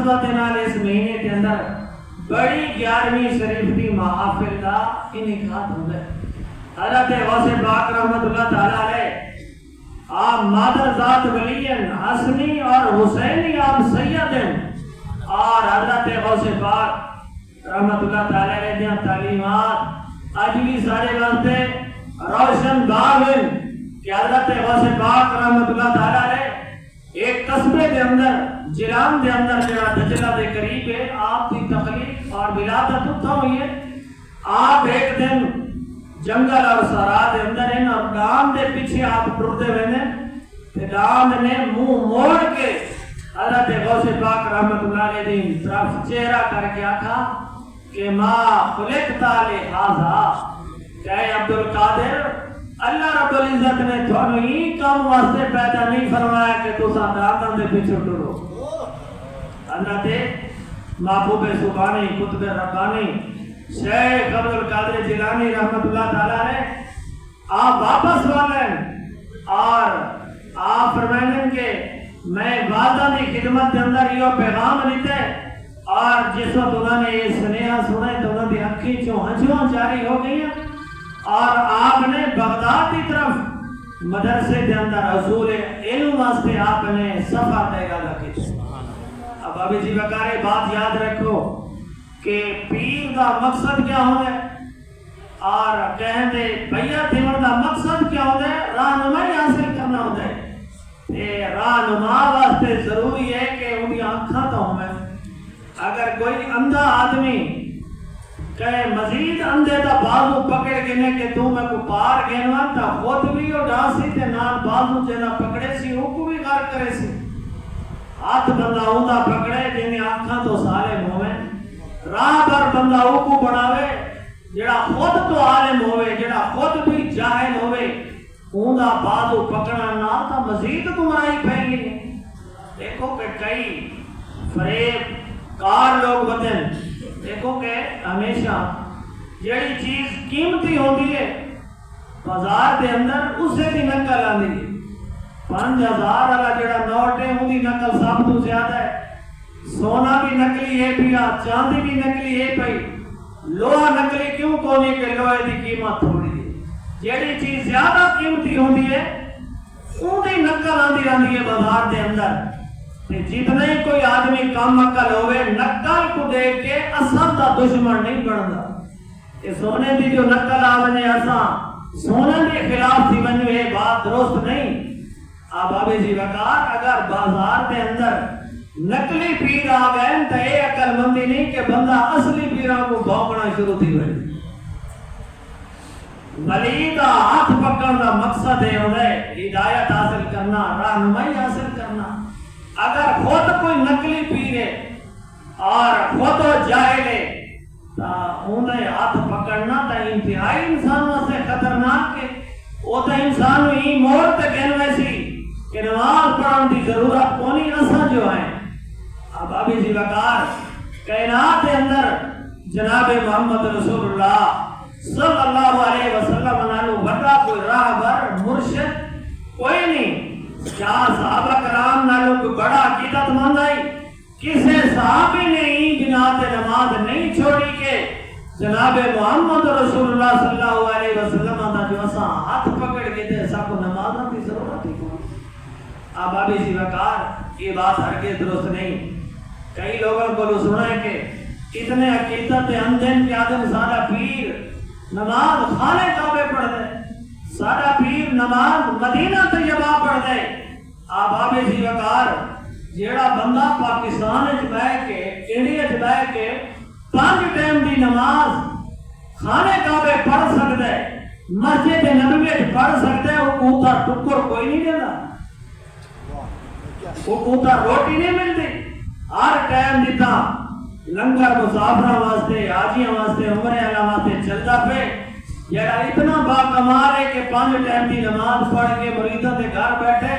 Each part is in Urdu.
مناسبت نال اس مہینے کے اندر بڑی 11ویں شریف کی محافل کا انعقاد ہوتا ہے۔ حضرت غوث پاک رحمت اللہ تعالی علیہ آپ مادر ذات ولی حسنی اور حسینی آپ سید ہیں، اور حضرت غوث پاک رحمت اللہ تعالی علیہ دیاں تعلیمات اج بھی سارے واسطے روشن باب ہیں کہ حضرت غوث پاک رحمت اللہ تعالی علیہ ایک قصبے کے اندر جیلان کے اندر جڑا دجلہ کے قریب ہے آپ کی تخلیق اور ولادت اتھا ہوئی ہے۔ آپ ایک دن جنگل اور صحرا کے اندر ہیں اور ڈان کے پیچھے آپ ٹرتے ہوئے ہیں، تے ڈان نے منہ موڑ کے حضرت غوث پاک رحمت اللہ علیہ دی طرف چہرہ کر کے آکھا کہ ما خلقت لہذا، کہ عبد القادر اللہ رب العزت نے تھانوں ہی کام واسطے پیدا نہیں فرمایا کہ تساں ڈاکاں دے پیچھے ٹرو۔ حضرت محبوب سبحانی قطب ربانی شیخ عبد القادر جیلانی رحمت اللہ تعالی علیہ آپ واپس والے اور آپ فرمائیں کہ میں وعدہ کی خدمت کے اندر یہ پیغام لیتے اور جس وقت انہوں نے یہ سنیہا سنا تو انہوں نے اکھی چوں ہنچیاں جاری ہو گئی ہیں، اور آپ نے بغداد کی طرف مدرسے کے اندر حصول علم واسطے آپ نے صفحہ تیگا لکھی۔ اب ابھی جی بکارے بات یاد رکھو کہ پیر کا مقصد کیا ہوتا ہے اور کہیں دے بیعت دیون کا مقصد کیا ہوتا ہے؟ رہنمائی حاصل کرنا ہوتا ہے۔ رہنما واسطے ضروری ہے کہ ان کی آنکھاں تو ہوں۔ اگر کوئی اندھا آدمی کہ مزید اندھے دا بازو پکڑ گنے کہ تو میں کو پار گنوا تا خود بھی اور ڈانسی تے نال بازو جنا پکڑے سی او کو بھی غرق کرے سی۔ ہاتھ بندہ اوندا پکڑے جنہیں آنکھاں تو سالم ہوئے، راہ پر بندہ او کو بناوے جڑا خود تو عالم ہوئے، جڑا خود بھی جاہل ہوئے، اوندا بازو پکڑنا نہ تا مزید گمراہی پھیلی ہے۔ دیکھو کہ کئی فریب کار لوگ بدن، دیکھو کہ ہمیشہ جڑی چیز قیمتی ہوتی ہے بازار کے اندر اسے بھی نقل آتی ہے۔ 5000 والا جڑا نوٹ ہے وہ بھی نقل سب تو زیادہ ہے، سونا بھی نقلی ہے پیا، چاندی بھی نقلی ہے پئی، لوہا نقلی کیوں کونی کہ لوہے کی قیمت تھوڑی ہے۔ جڑی چیز زیادہ قیمتی ہوتی ہے وہ بھی نقل آتی رہتی ہے بازار کے اندر۔ جتنے کوئی آدمی کم عقل ہوئے نقل کو دیکھ کے اصل کا دشمن نہیں بنتا۔ یہ سونے کی جو نقل آنے اساں سونے کے خلاف تھی بنو یہ بات درست نہیں۔ اب ابھی جی وقار اگر بازار کے اندر نقلی پیر آ گئے تو یہ عقل مندی نہیں کہ بندہ اصلی پیروں کو بھونکنا شروع تھی ہوئے۔ ولی کا ہاتھ پکڑ کا مقصد ہے ہدایت حاصل کرنا، رہنمائی حاصل کرنا۔ اگر خود کوئی نقلی پیر ہے اور خود جاہل ہے تو انہیں ہاتھ پکڑنا تو انتہائی انسان واسطے خطرناک ہے۔ وہ تو انسان ہی موڑ تے کہنے سی کہ نماز پڑھنے کی ضرورت کونی اساں جو ہیں۔ اب ابھی جی وقار کائنات کے اندر جناب محمد رسول اللہ صلی اللہ علیہ وسلم نالو بڑا کوئی راہبر مرشد کوئی نہیں۔ کیا صحابہ کرام نالو کوئی بڑا عقیدت مند آئی؟ کسے صحابی نے ہی بنات نماز نہیں چھوڑی کہ جناب محمد رسول اللہ صلی اللہ علیہ وسلم دا جو اساں ہاتھ پکڑ کے دے سب کو نمازوں کی ضرورت ہی کوئی۔ اب ابھی سی وقار یہ بات ہرگز درست نہیں۔ کئی لوگوں کو سنا ہے کہ اتنے عقیدت اندھن کے آدم سارا پیر نماز خانے کعبے پڑھ دے، سارا پیر نماز مدینہ طیبہ پڑھ دے۔ اب ابھی سی وقار جیڑا بندہ پاکستان وچ بیٹھ کے انڈیا وچ بیٹھ کے 5 ٹائم دی نماز خانے کعبے پڑھ سکتا ہے، مسجد نبوی وچ پڑھ سکتا ہے، وہ کوتا ٹکر کوئی نہیں دینا، وہ کوتا روٹی نہیں ملتی۔ ہر ٹائم دیتا لنگر مسافروں واسطے، حاجیاں واسطے، عمرے والا واسطے چلتا پہ جڑا اتنا با کمال ہے کہ 5 ٹائم دی نماز پڑھ کے مریدوں کے گھر بیٹھے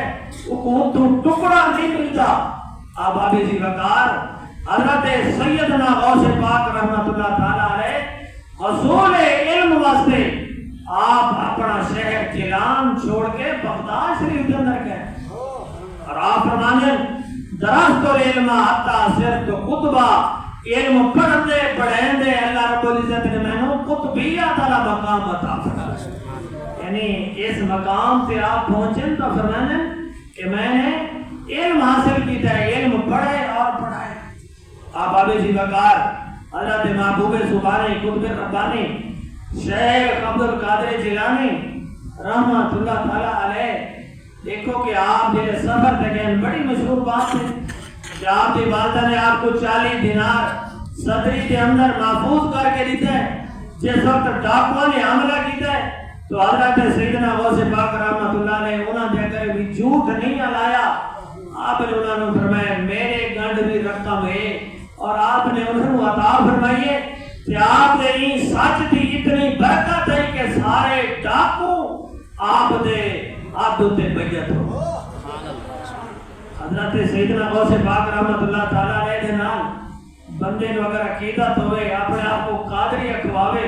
وہ کوتوں ٹکڑا نہیں ملتا۔ اب ابھی جی وقار حضرت سیدنا غوث پاک رحمت اللہ تعالی علیہ حصول علم واسطے آپ اپنا شہر جیلان چھوڑ کے بغداد شریف کے اندر گئے اور آپ فرمانے درست العلم حتی صرف خطبہ علم پڑھ دے پڑھیں دے اللہ رب العزت نے میں نے قطبیت والا مقام عطا فرمایا. یعنی اس مقام پہ آپ پہنچیں تو فرمانے کہ میں نے علم حاصل کیتا ہے, علم پڑھے اور پڑھائے. آپ آبی جی بکار حضرت محبوب سبحانی قطب ربانی شیخ عبدالقادر جیلانی رحمت اللہ تعالیٰ علیہ, دیکھو کہ آپ جیسے سفر تکین بڑی مشہور بات ہے کہ آپ کی والدہ نے آپ کو 40 دینار صدری کے اندر محفوظ کر کے دیتے ہیں. جس وقت ڈاکووں نے حملہ کیتا ہے تو حضرت سیدنا غوث پاک رحمت اللہ نے انہوں نے کہا بھی جھوٹ نہیں لایا. آپ نے انہوں نے فرمایا میرے گنڈ بھی رقم ہے, اور آپ نے انہوں نے عطا فرمائیے کہ آپ نے سچ دی اتنی برکت ہے کہ سارے ڈاکو آپ دوتے بیعت ہو. حضرت سیدنا غوث پاک رحمت اللہ تعالیٰ علیہ دے نام بندے نے اگر عقیدت ہوئے اپنے آپ کو قادری اکھواوے,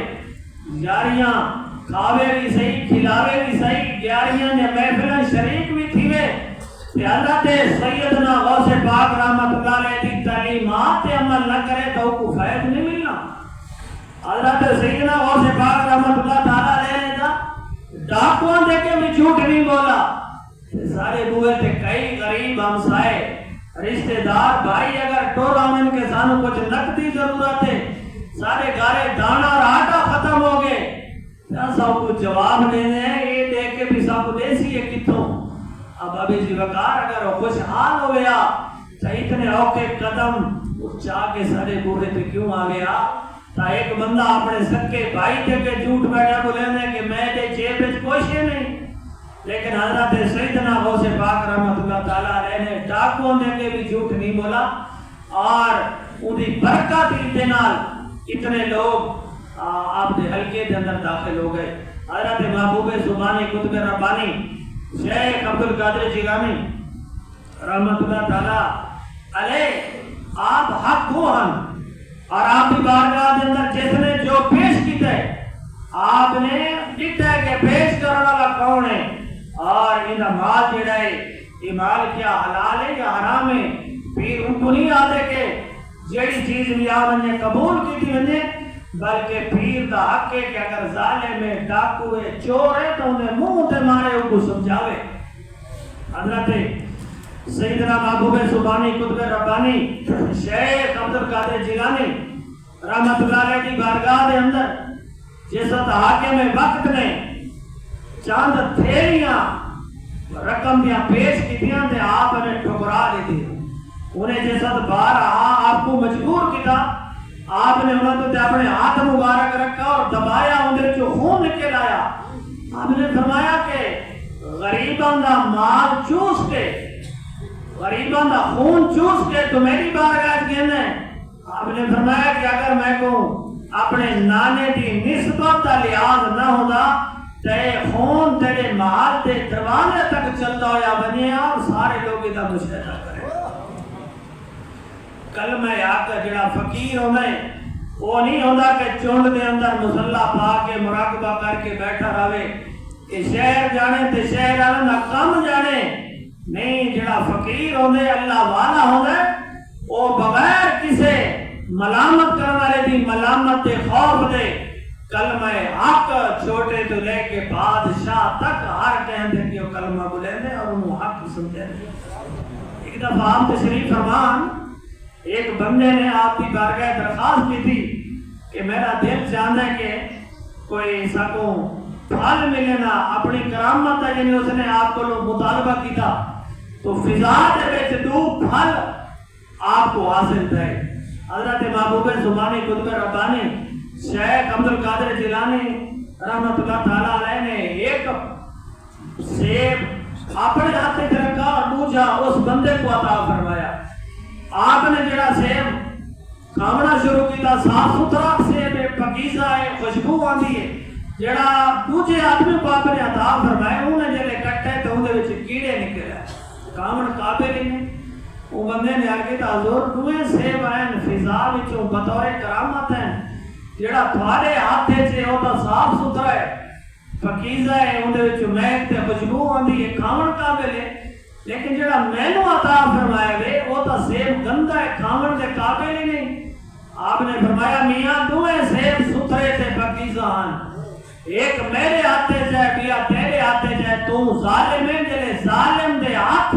یاریاں کھاوے بھی صحیح کھلاوے بھی صحیح, یاریاں نے محفلیں شریک بھی تھیوے, حضرت سیدنا غوث پاک رحمت اللہ علیہ دی تعلیمات عمل نہ کرے تو کو فائد نہیں ملنا. حضرت سیدنا غوث پاک رحمت اللہ تعالیٰ علیہ نے ڈاکوان دے کے بھی جھوٹ نہیں بولا. سارے بوئے تھے کئی غریب ہمسائے رشتہ دار بھائی اگر ٹورا ان کے سانوں کچھ نقدی ضرورت ہے, سارے گارے دانا اور آٹا ختم ہو گئے, سب کو جواب دینے ہیں یہ دیکھ کے بھی سب دیسی ہے کتوں. اب ابھی جی وقار اگر خوش حال ہو گیا تو اتنے اوکے قدم چاہ کے سارے بوئے تھے کیوں آ گیا تا ایک بندہ اپنے سکے بھائی تھے کہ جھوٹ بیٹھا بولے نے کہ میں دے جیب وچ کچھ نہیں, لیکن حضرت سیدنا غوث پاک رحمت اللہ تعالیٰ علیہ نے ڈاکوں دے کے بھی جھوٹ نہیں بولا, اور ان کی برکت کے نال اتنے لوگ آپ دے حلقے دے اندر داخل ہو گئے. حضرت محبوب سبحانی قطب ربانی شیخ عبدالقادر جیلانی رحمت اللہ تعالیٰ علیہ آپ حق کو ہن, اور آپ کی بارگاہ کے اندر جس نے جو پیش کیتا ہے آپ نے دیکھتا ہے کہ پیش کرنے والا کون ہے, اور ان کا مال جڑا ہے یہ مال کیا حلال ہے یا حرام ہے. پھر ان کو نہیں آتے کہ جیڑی چیز بھی آپ نے قبول کی تھی انہیں, بلکہ پیر دا حق ہے کہ اگر ظالم ہے ڈاکو ہے چور ہے تو انہیں منہ تے مارے ان کو سمجھاوے. حضرت سیدنا محبوب سبحانی قطب ربانی شیخ عبدالقادر جیلانی رحمت اللہ علیہ کی بارگاہ دے اندر جس وقت حاکم وقت نے چاند تھیلیاں رقم دیا پیش کیتیاں تے آپ نے ٹھکرا دی. انہیں جس وقت باہر آپ کو مجبور کیتا, آپ نے انہوں نے اپنے ہاتھ مبارک رکھا اور دبایا, اندر جو خون نکل آیا. آپ نے فرمایا کہ غریباں دا مال چوس کے غریباں دا خون چوس کے تو میری بارگاہ کہنا ہے. آپ نے فرمایا کہ اگر میں کو اپنے نانے دی نسبت کا لحاظ نہ ہوتا تے خون تیرے محل تے دروازے تک چلتا ہوا بنے اور سارے لوگ ادھا مشاہدہ کرے. کلمہ حق جڑا فقیر ہونا ہے وہ نہیں ہوتا کہ چونڈ دے اندر مسلح پا کے مراقبہ کر کے بیٹھا رہے کہ شہر جانے تے شہر آنا کم جانے نہیں. جڑا فقیر ہونے اللہ والا ہونے وہ بغیر کسے ملامت کرنے والے دی ملامت تے خوف دے کلمہ حق چھوٹے تو لے کے بادشاہ تک ہر کہیں دے کہ وہ کلمہ بولے دے اور انہوں حق سمجھے دے. ایک دفعہ آپ تشریف فرمان ایک بندے نے آپ کی بارگاہ درخواست کی تھی کہ میرا دل چاہتا ہے کہ کوئی سکوں پھل ملنا اپنی کرامت ہے, یعنی اس نے آپ کو مطالبہ کی تھا تو فضا دے وچ دو پھل آپ کو حاصل تھے. حضرت محبوب سبحانی قطب ربانی شیخ عبدالقادر جیلانی رحمت اللہ تعالیٰ علیہ نے ایک سیب اپنے ہاتھ میں رکھا اور دوسرا اس بندے کو عطا فرمایا. آپ نے جڑا سیب کھانا شروع کیتا صاف ستھرا سیب ہے, پاکیزہ ہے, خوشبو آندی ہے. جڑا دوسرے آدمی کو آپ نے عطا فرمایا انہیں جلے کٹے تو اندر وچ کیڑے نکلے کامن قابل ہی نہیں. وہ بندے نے آگے تا حضور دوئے سیب آئیں فضا وچوں بطور کرامت ہیں, جڑا تھوڑے ہاتھ سے وہ تو صاف ستھرا ہے پاکیزہ ہے, اندر وچوں مہک تے خوشبو آندی ہے, کھاون قابل ہے. لیکن جڑا مینوں عطا فرمایا گئے وہ تو سیب گندا ہے، کھاون دے قابل ہی نہیں۔ آپ نے فرمایا میاں دوئے سیب ستھرے تے پاکیزہ ہیں، ایک میرے ہاتھے جائے بیا تیرے ہاتھے جائے، تو ظالم ہے جلے ظالم دے ہاتھ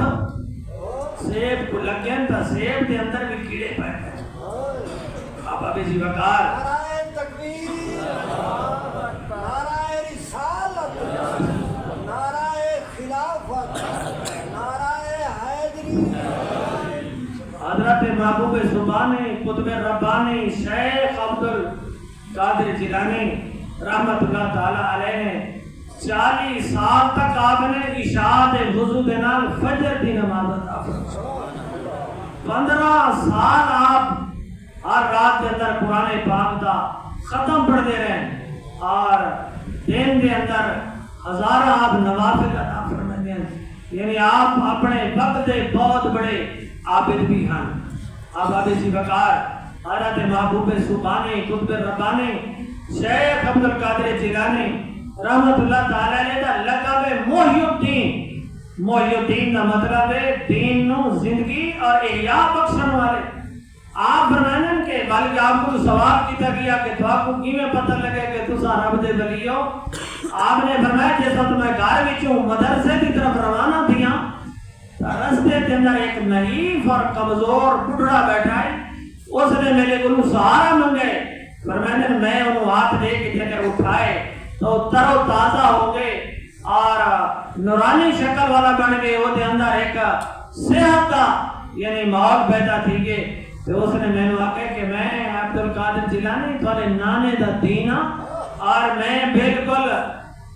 سیب کو لگن تا سیب دے اندر بھی کیڑے پائے گئے۔ بابا بے جی وقار، نعرہ تکبیر، نعرہ رسالت، نعرہ خلافت، نعرہ حیدری۔ حضرت محبوب سبحانی قطب ربانی شیخ عبدالقادر جیلانی رحمت اللہ تعالی علیہ نے 40 سال تک آپ نے عشاء دے وضو دے نال فجر دی نماز ادا فرمائی۔ 15 سال آپ ہر رات کے اندر قرآن پاک دا ختم پڑھتے رہے اور دن کے اندر ہزارہ آپ نوافل ادا فرماتے ہیں، یعنی آپ اپنے وقت دے بہت بڑے عابد بھی ہیں۔ اب ابھی سی وقار حضرت محبوب سبحانی قطب ربانی شیخ عبدالقادر جیلانی رحمت اللہ تعالی علیہ دا لقب ہے محی الدین۔ محی الدین کا مطلب ہے دین نو زندگی اور احیاء بخشن والے۔ آپ فرمائیں کہ بلکہ آپ کو سوال کیتا گیا کہ تو آپ کو کیویں پتہ لگے کہ تساں رب دے ولی ہو؟ آپ نے فرمایا جس وقت میں گھر وچوں مدرسے کی طرف روانہ تھیاں، رستے کے اندر ایک نحیف اور کمزور بڈھڑا بیٹھا ہے، اس نے میرے کو سہارا منگے، فرمایا میں انہوں ہاتھ دے کے جے کر اٹھائے تو تر و تازہ ہو گئے اور نورانی شکل والا بن گئے۔ وہ دے اندر ایک صحت کا یعنی ماحول پیدا تھی گئے۔ تو اس نے میں نے آکے کہ میں عبدالقادر جیلانی تھوڑے نانے دا دینا اور میں بالکل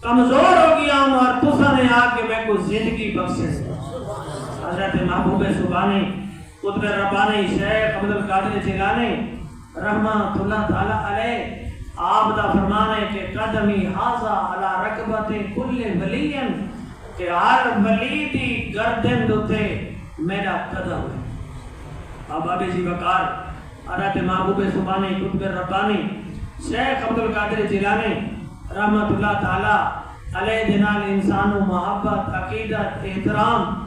کمزور ہو گیا ہوں اور تسا نے آکے میں کو زندگی بخشے۔ حضرت محبوب سبحانی قطب ربانی شیخ عبدالقادر جیلانی رحمت اللہ تعالی علیہ آپ دا فرمان ہے کہ قدمی حاضا علی رکبت کل ولین، کہ ہر ولی دی گردن دوتے میرا قدم ہے۔ اب ابھی جی وقار حضرت محبوب سبحانی قطب ربانی شیخ عبدالقادر جیلانی رحمت اللہ تعالی علیہ دنال انسان و محبت عقیدت احترام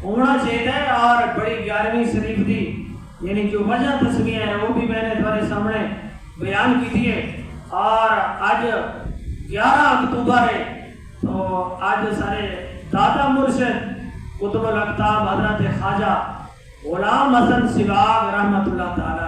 ہونا چاہیے اور بڑی 11ویں شریف دی یعنی جو وجہ تسمیہ ہے وہ بھی میں نے تمہارے سامنے بیان کی تھی ہے۔ اور آج 11 اکتوبر ہے تو آج سارے دادا مرشد قطب الاقطاب حضرت خواجہ غلام حسن سباغ رحمت اللہ تعالی